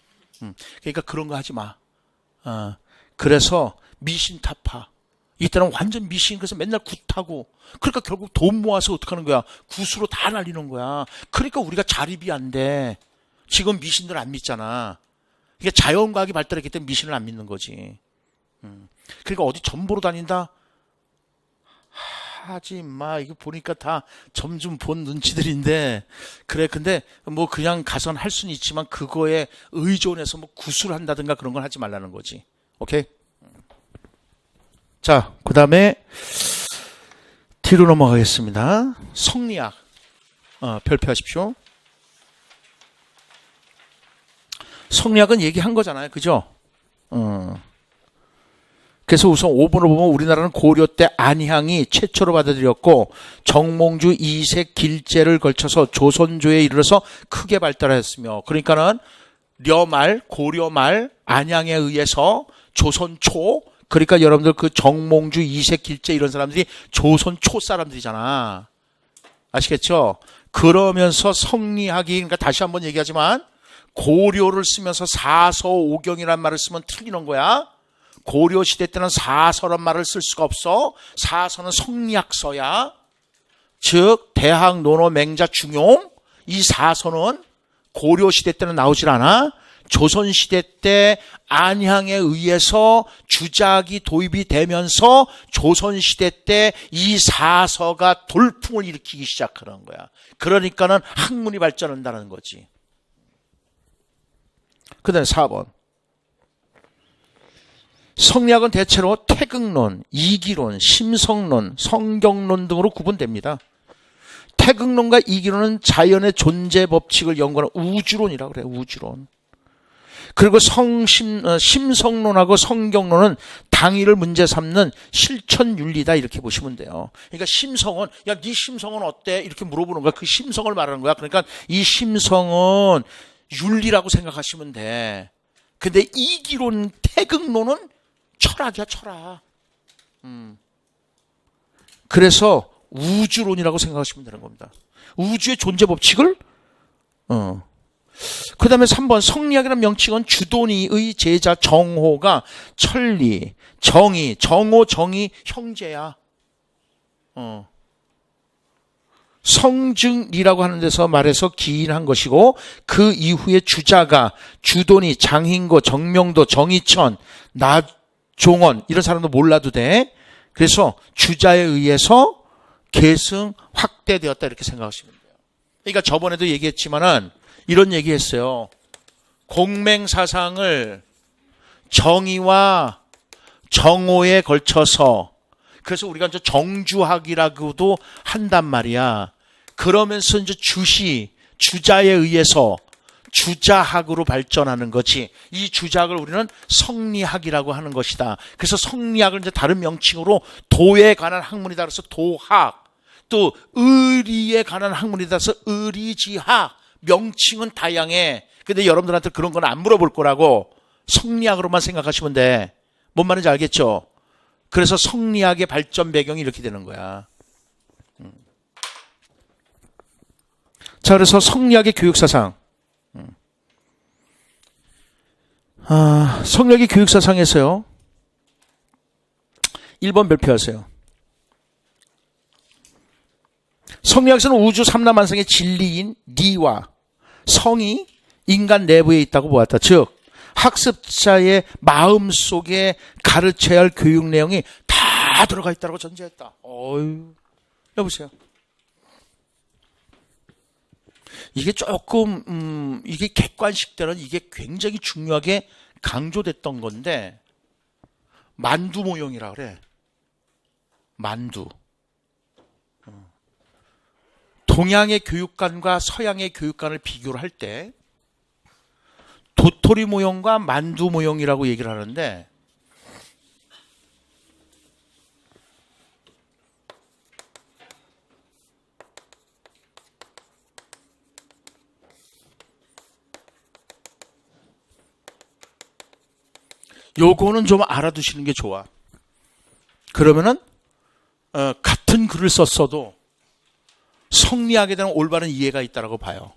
그러니까 그런 거 하지 마. 그래서 미신타파. 이때는 완전 미신. 그래서 맨날 굿하고. 그러니까 결국 돈 모아서 어떡하는 거야. 굿으로 다 날리는 거야. 그러니까 우리가 자립이 안 돼. 지금 미신들 안 믿잖아. 이게 자연과학이 발달했기 때문에 미신을 안 믿는 거지. 그러니까 어디 점 보러 다닌다? 하지 마. 이거 보니까 다 점 좀 본 눈치들인데. 그래, 근데 뭐 그냥 가선 할 수는 있지만 그거에 의존해서 뭐 구술 한다든가 그런 건 하지 말라는 거지. 오케이? 자, 그 다음에 뒤로 넘어가겠습니다. 성리학. 별표하십시오. 성리학은 얘기한 거잖아요. 그죠? 그래서 우선 5번을 보면 우리나라는 고려 때 안향이 최초로 받아들였고 정몽주 2세 길제를 걸쳐서 조선조에 이르러서 크게 발달하였으며, 그러니까는 려말, 고려말, 안향에 의해서 조선초, 그러니까 여러분들 그 정몽주 2세 길제 이런 사람들이 조선초 사람들이잖아. 아시겠죠? 그러면서 성리학이, 그러니까 다시 한번 얘기하지만 고려를 쓰면서 사서오경이라는 말을 쓰면 틀리는 거야. 고려 시대 때는 사서란 말을 쓸 수가 없어. 사서는 성리학서야. 즉 대학, 논어, 맹자, 중용, 이 사서는 고려 시대 때는 나오질 않아. 조선 시대 때 안향에 의해서 주작이 도입이 되면서 조선 시대 때 이 사서가 돌풍을 일으키기 시작하는 거야. 그러니까는 학문이 발전한다는 거지. 그다음에 4번. 성리학은 대체로 태극론, 이기론, 심성론, 성경론 등으로 구분됩니다. 태극론과 이기론은 자연의 존재 법칙을 연구하는 우주론이라고 그래요. 우주론. 그리고 심성론하고 성경론은 당위를 문제 삼는 실천윤리다, 이렇게 보시면 돼요. 그러니까 심성은, 야, 네 심성은 어때? 이렇게 물어보는 거야. 그 심성을 말하는 거야. 그러니까 이 심성은 윤리라고 생각하시면 돼. 근데 이기론, 태극론은 철학이야, 철학. 그래서 우주론이라고 생각하시면 되는 겁니다. 우주의 존재 법칙을, 그 다음에 3번. 성리학이라는 명칭은 주도니의 제자 정호가 천리, 정의, 정호, 정의, 형제야. 성증리라고 하는 데서 말해서 기인한 것이고, 그 이후에 주자가 주도니, 장hin고, 정명도, 정의천, 나종원 이런 사람도 몰라도 돼. 그래서 주자에 의해서 계승 확대되었다, 이렇게 생각하시면 돼요. 그러니까 저번에도 얘기했지만은 이런 얘기했어요. 공맹사상을 정의와 정오에 걸쳐서, 그래서 우리가 이제 정주학이라고도 한단 말이야. 그러면서 이제 주자에 의해서 주자학으로 발전하는 거지. 이 주자학을 우리는 성리학이라고 하는 것이다. 그래서 성리학을 이제 다른 명칭으로 도에 관한 학문이다 그래서 도학, 또 의리에 관한 학문이다 그래서 의리지학. 명칭은 다양해. 근데 여러분들한테 그런 건 안 물어볼 거라고 성리학으로만 생각하시면 돼. 뭔 말인지 알겠죠? 그래서 성리학의 발전 배경이 이렇게 되는 거야. 자, 그래서 성리학의 교육사상. 성리학의 교육사상에서요, 1번 발표하세요. 성리학에서는 우주 삼라만상의 진리인 니와 성이 인간 내부에 있다고 보았다. 즉 학습자의 마음속에 가르쳐야 할 교육 내용이 다 들어가 있다고 전제했다. 어휴, 여보세요. 이게 조금 이게 객관식 때는 이게 굉장히 중요하게 강조됐던 건데, 만두 모형이라 그래. 만두. 동양의 교육관과 서양의 교육관을 비교를 할 때 도토리 모형과 만두 모형이라고 얘기를 하는데, 요거는 좀 알아두시는 게 좋아. 그러면은 같은 글을 썼어도 성리학에 대한 올바른 이해가 있다고 봐요.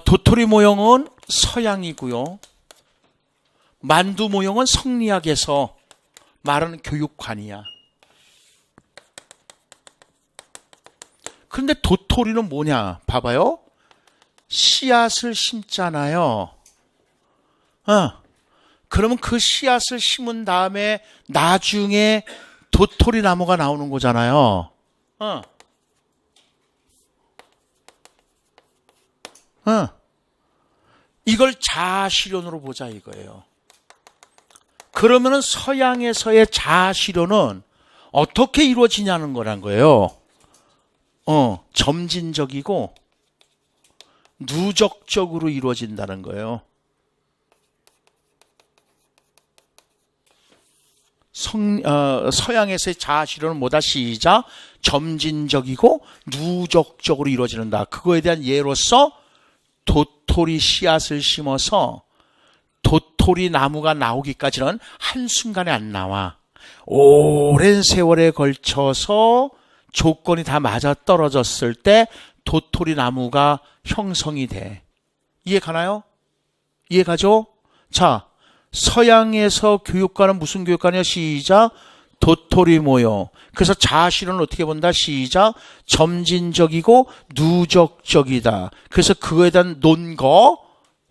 도토리 모형은 서양이고요. 만두 모형은 성리학에서 말하는 교육관이야. 그런데 도토리는 뭐냐? 봐봐요. 씨앗을 심잖아요. 그러면 그 씨앗을 심은 다음에 나중에 도토리 나무가 나오는 거잖아요. 이걸 자아실현으로 보자 이거예요. 그러면은 서양에서의 자아실현은 어떻게 이루어지냐는 거란 거예요. 점진적이고 누적적으로 이루어진다는 거예요. 서양에서의 자아실현은 뭐다? 시작. 점진적이고 누적적으로 이루어진다. 그거에 대한 예로서 도토리 씨앗을 심어서 도토리 나무가 나오기까지는 한순간에 안 나와. 오랜 세월에 걸쳐서 조건이 다 맞아떨어졌을 때 도토리 나무가 형성이 돼. 이해 가나요? 이해 가죠? 자, 서양에서 교육과는 무슨 교육과냐? 시작. 도토리 모여. 그래서 자아실현을 어떻게 본다? 시작. 점진적이고 누적적이다. 그래서 그거에 대한 논거,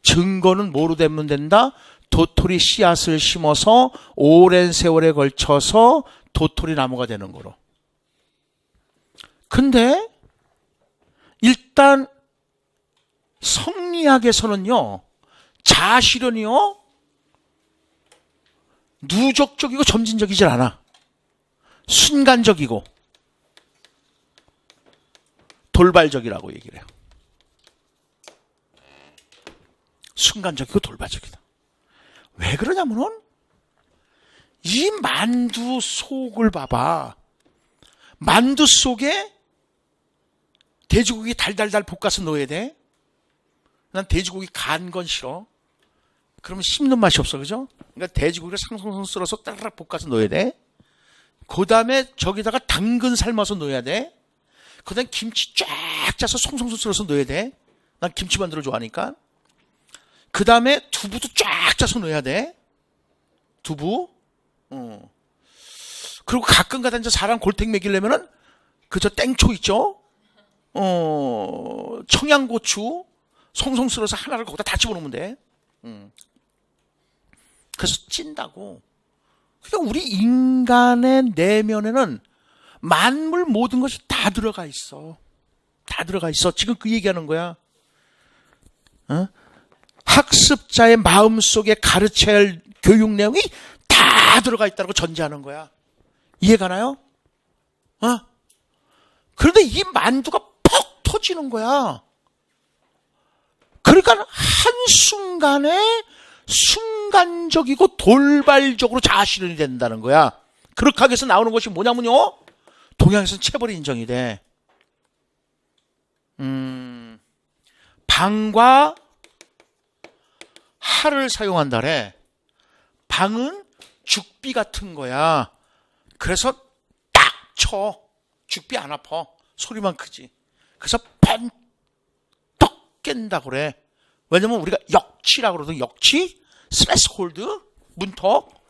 증거는 뭐로 되면 된다? 도토리 씨앗을 심어서 오랜 세월에 걸쳐서 도토리 나무가 되는 거로. 근데 일단 성리학에서는요, 자아실현이요, 누적적이고 점진적이질 않아. 순간적이고 돌발적이라고 얘기를 해요. 순간적이고 돌발적이다. 왜 그러냐면은 이 만두 속을 봐봐. 만두 속에 돼지고기 달달달 볶아서 넣어야 돼. 난 돼지고기 간 건 싫어. 그러면 씹는 맛이 없어, 그죠? 그러니까 돼지고기를 상송송 썰어서 따르락 볶아서 넣어야 돼. 그 다음에 저기다가 당근 삶아서 넣어야 돼. 그 다음에 김치 쫙 짜서 송송송 썰어서 넣어야 돼. 난 김치 만두를 좋아하니까. 그 다음에 두부도 쫙 짜서 넣어야 돼. 두부. 그리고 가끔 가다 이제 사람 골택 먹이려면은 그저 땡초 있죠? 청양고추 송송 썰어서 하나를 거기다 다 집어넣으면 돼. 그래서 찐다고. 그러니까 우리 인간의 내면에는 만물 모든 것이 다 들어가 있어. 다 들어가 있어. 지금 그 얘기하는 거야. 학습자의 마음속에 가르쳐야 할 교육 내용이 다 들어가 있다고 전제하는 거야. 이해가나요? 그런데 이 만두가 퍽 터지는 거야. 그러니까 한순간에 순간적이고 돌발적으로 자아실현이 된다는 거야. 그렇게 하기 위해서 나오는 것이 뭐냐면요, 동양에서는 체벌이 인정이 돼. 방과 할을 사용한다래. 방은 죽비 같은 거야. 그래서 딱 쳐. 죽비 안 아파. 소리만 크지. 그래서 번떡 깬다고 그래. 왜냐면 우리가 역치라고 그러거든. 역치, 스레스홀드, 문턱.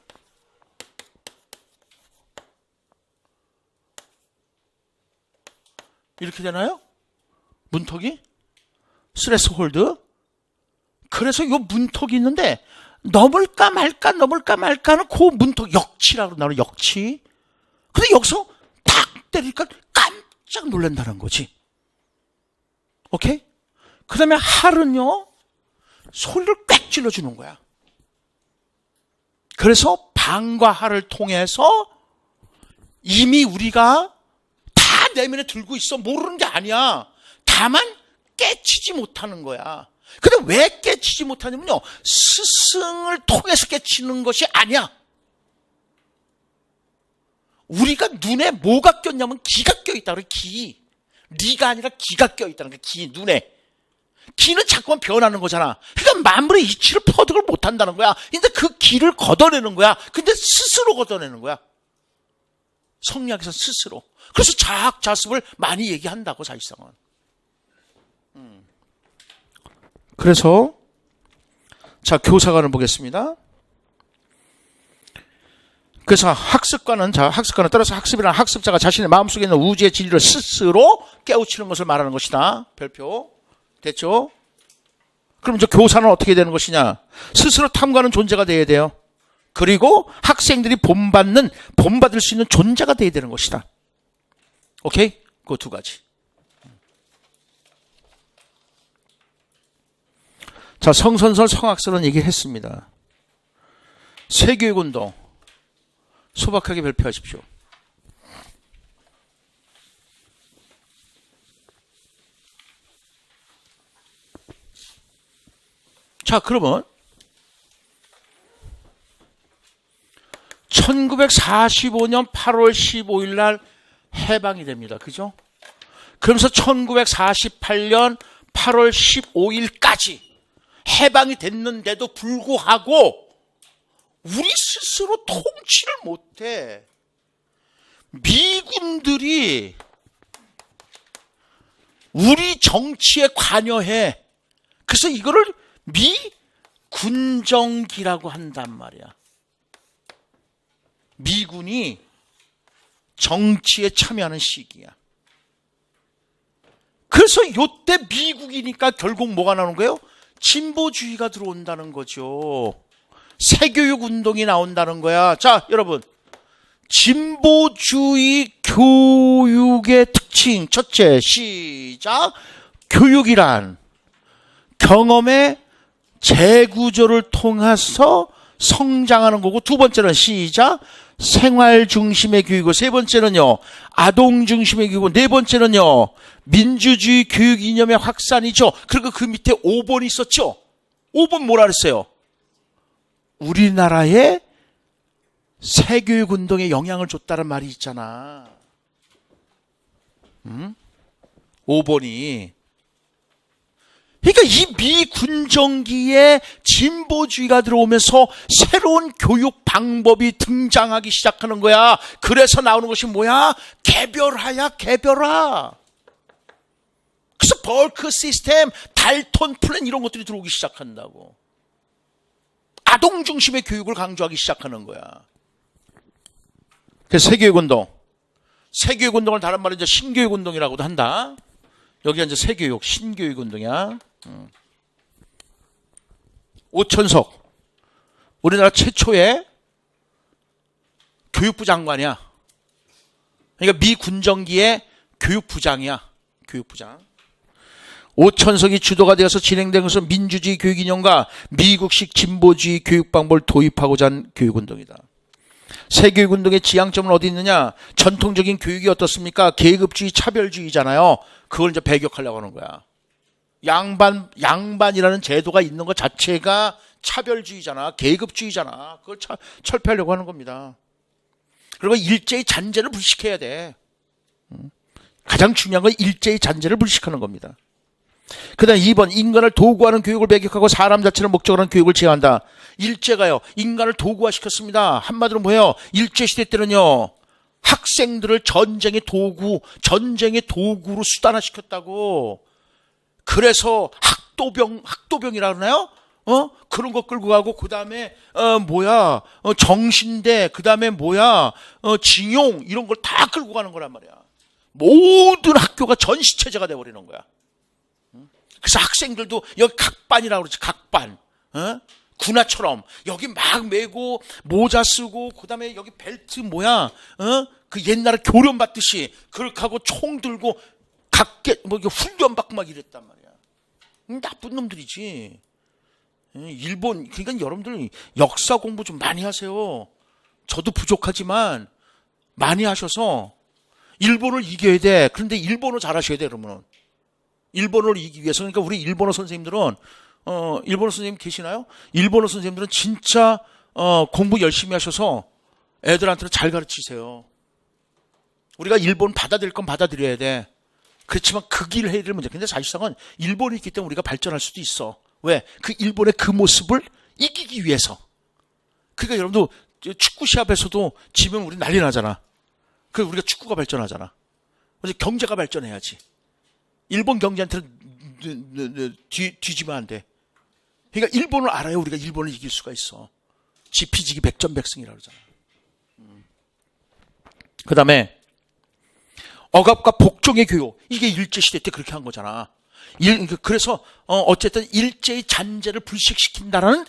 이렇게 되나요? 문턱이? 스레스홀드. 그래서 이 문턱이 있는데 넘을까 말까는 그 문턱 역치라고 나오는 역치. 근데 여기서 탁 때리니까 깜짝 놀란다는 거지. 오케이? 그 다음에 할은요, 소리를 꽥 질러주는 거야. 그래서 방과 할을 통해서 이미 우리가 다 내면에 들고 있어. 모르는 게 아니야. 다만 깨치지 못하는 거야. 근데 왜 깨치지 못하냐면요, 스승을 통해서 깨치는 것이 아니야. 우리가 눈에 뭐가 꼈냐면 기가 껴있다 그래. 기. 리가 아니라 기가 껴있다는 거야. 기, 눈에. 기는 자꾸만 변하는 거잖아. 그러니까 만물의 이치를 퍼득을 못한다는 거야. 근데 그 기를 걷어내는 거야. 근데 스스로 걷어내는 거야. 성리학에서 스스로. 그래서 자학자습을 많이 얘기한다고, 사실상은. 그래서 자, 교사관을 보겠습니다. 그래서 학습관은 따라서 학습이란 학습자가 자신의 마음속에 있는 우주의 진리를 스스로 깨우치는 것을 말하는 것이다. 별표. 됐죠? 그럼 이제 교사는 어떻게 되는 것이냐? 스스로 탐구하는 존재가 되어야 돼요. 그리고 학생들이 본받을 수 있는 존재가 되어야 되는 것이다. 오케이? 그 두 가지. 자, 성선설, 성학설은 얘기를 했습니다. 세교육운동 소박하게 발표하십시오. 자, 그러면 1945년 8월 15일 날 해방이 됩니다. 그죠? 그러면서 1948년 8월 15일까지 해방이 됐는데도 불구하고 우리 스스로 통치를 못해. 미군들이 우리 정치에 관여해. 그래서 이거를 미군정기라고 한단 말이야. 미군이 정치에 참여하는 시기야. 그래서 요때 미국이니까 결국 뭐가 나오는 거예요? 진보주의가 들어온다는 거죠. 새교육 운동이 나온다는 거야. 자, 여러분. 진보주의 교육의 특징. 첫째, 시작. 교육이란 경험의 재구조를 통해서 성장하는 거고, 두 번째는 시작. 생활 중심의 교육이고, 세 번째는요, 아동 중심의 교육이고, 네 번째는요, 민주주의 교육 이념의 확산이죠. 그리고 그 밑에 5번이 있었죠. 5번 뭐라 그랬어요? 우리나라의 새교육 운동에 영향을 줬다는 말이 있잖아. 5번이. 그러니까 이 미군정기에 진보주의가 들어오면서 새로운 교육 방법이 등장하기 시작하는 거야. 그래서 나오는 것이 뭐야? 개별화야, 개별화. 그래서 벌크 시스템, 달톤 플랜 이런 것들이 들어오기 시작한다고. 아동 중심의 교육을 강조하기 시작하는 거야. 그래서 새교육운동. 새교육운동을 다른 말로 이제 신교육운동이라고도 한다. 여기가 이제 새교육, 신교육운동이야. 오천석. 우리나라 최초의 교육부 장관이야. 그러니까 미 군정기의 교육부장이야. 교육부장. 오천석이 주도가 되어서 진행된 것은 민주주의 교육 이념과 미국식 진보주의 교육 방법을 도입하고자 한 교육운동이다. 새교육운동의 지향점은 어디 있느냐? 전통적인 교육이 어떻습니까? 계급주의, 차별주의잖아요. 그걸 이제 배격하려고 하는 거야. 양반이라는 제도가 있는 것 자체가 차별주의잖아. 계급주의잖아. 그걸 철폐하려고 하는 겁니다. 그리고 일제의 잔재를 불식해야 돼. 가장 중요한 건 일제의 잔재를 불식하는 겁니다. 그 다음 2번, 인간을 도구화하는 교육을 배격하고 사람 자체를 목적으로 하는 교육을 지향한다. 일제가요, 인간을 도구화시켰습니다. 한마디로 뭐예요? 일제시대 때는요, 학생들을 전쟁의 도구로 수단화시켰다고. 그래서 학도병이라 그러나요? 그런 거 끌고 가고, 그 다음에, 정신대, 그 다음에 징용, 이런 걸 다 끌고 가는 거란 말이야. 모든 학교가 전시체제가 돼버리는 거야. 그래서 학생들도 여기 각반이라고 그러지, 각반. 군화처럼 여기 막 메고 모자 쓰고 그다음에 여기 벨트 그 옛날에 교련 받듯이 그렇게 하고 총 들고 훈련 받고 막 이랬단 말이야. 나쁜 놈들이지. 일본, 그러니까 여러분들 역사 공부 좀 많이 하세요. 저도 부족하지만 많이 하셔서 일본을 이겨야 돼. 그런데 일본어 잘하셔야 돼. 그러면은 일본어를 이기기 위해서. 그러니까 우리 일본어 선생님들은 일본어 선생님 계시나요? 일본어 선생님들은 진짜 공부 열심히 하셔서 애들한테는 잘 가르치세요. 우리가 일본 받아들일 건 받아들여야 돼. 그렇지만 그 길을 해야 될 문제. 근데 사실상은 일본이 있기 때문에 우리가 발전할 수도 있어. 왜? 그 일본의 그 모습을 이기기 위해서. 그러니까 여러분도 축구 시합에서도 지면 우리 난리 나잖아. 그래서 우리가 축구가 발전하잖아. 그래서 경제가 발전해야지. 일본 경제한테는 뒤지면 안 돼. 그러니까 일본을 알아야 우리가 일본을 이길 수가 있어. 지피지기 백전백승이라고 그러잖아. 그 다음에 억압과 복종의 교육. 이게 일제시대 때 그렇게 한 거잖아. 그래서 어쨌든 일제의 잔재를 불식시킨다라는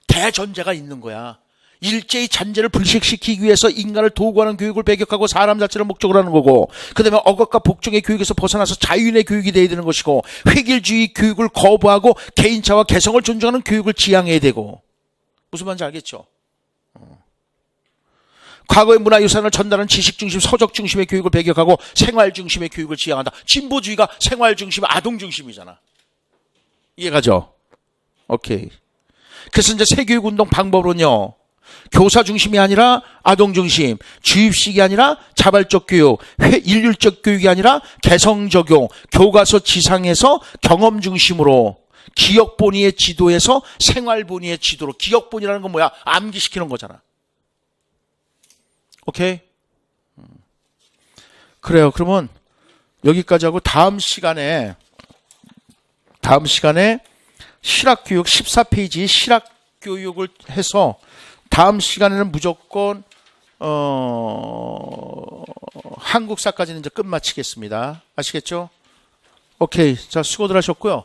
대전제가 있는 거야. 일제의 잔재를 불식시키기 위해서 인간을 도구하는 교육을 배격하고 사람 자체를 목적으로 하는 거고, 그 다음에 억압과 복종의 교육에서 벗어나서 자유인의 교육이 돼야 되는 것이고, 획일주의 교육을 거부하고 개인차와 개성을 존중하는 교육을 지향해야 되고. 무슨 말인지 알겠죠? 과거의 문화유산을 전달하는 지식 중심, 서적 중심의 교육을 배격하고 생활 중심의 교육을 지향한다. 진보주의가 생활 중심, 아동 중심이잖아. 이해가죠? 오케이. 그래서 이제 새교육운동 방법은요, 교사 중심이 아니라 아동 중심, 주입식이 아니라 자발적 교육, 일률적 교육이 아니라 개성 적용, 교과서 지상에서 경험 중심으로, 기억본위의 지도에서 생활본위의 지도로. 기억본이라는 건 뭐야? 암기시키는 거잖아. 오케이? 그래요. 그러면 여기까지 하고 다음 시간에 실학교육 14페이지 실학교육을 해서 다음 시간에는 무조건 한국사까지는 이제 끝마치겠습니다. 아시겠죠? 오케이. 자, 수고들 하셨고요.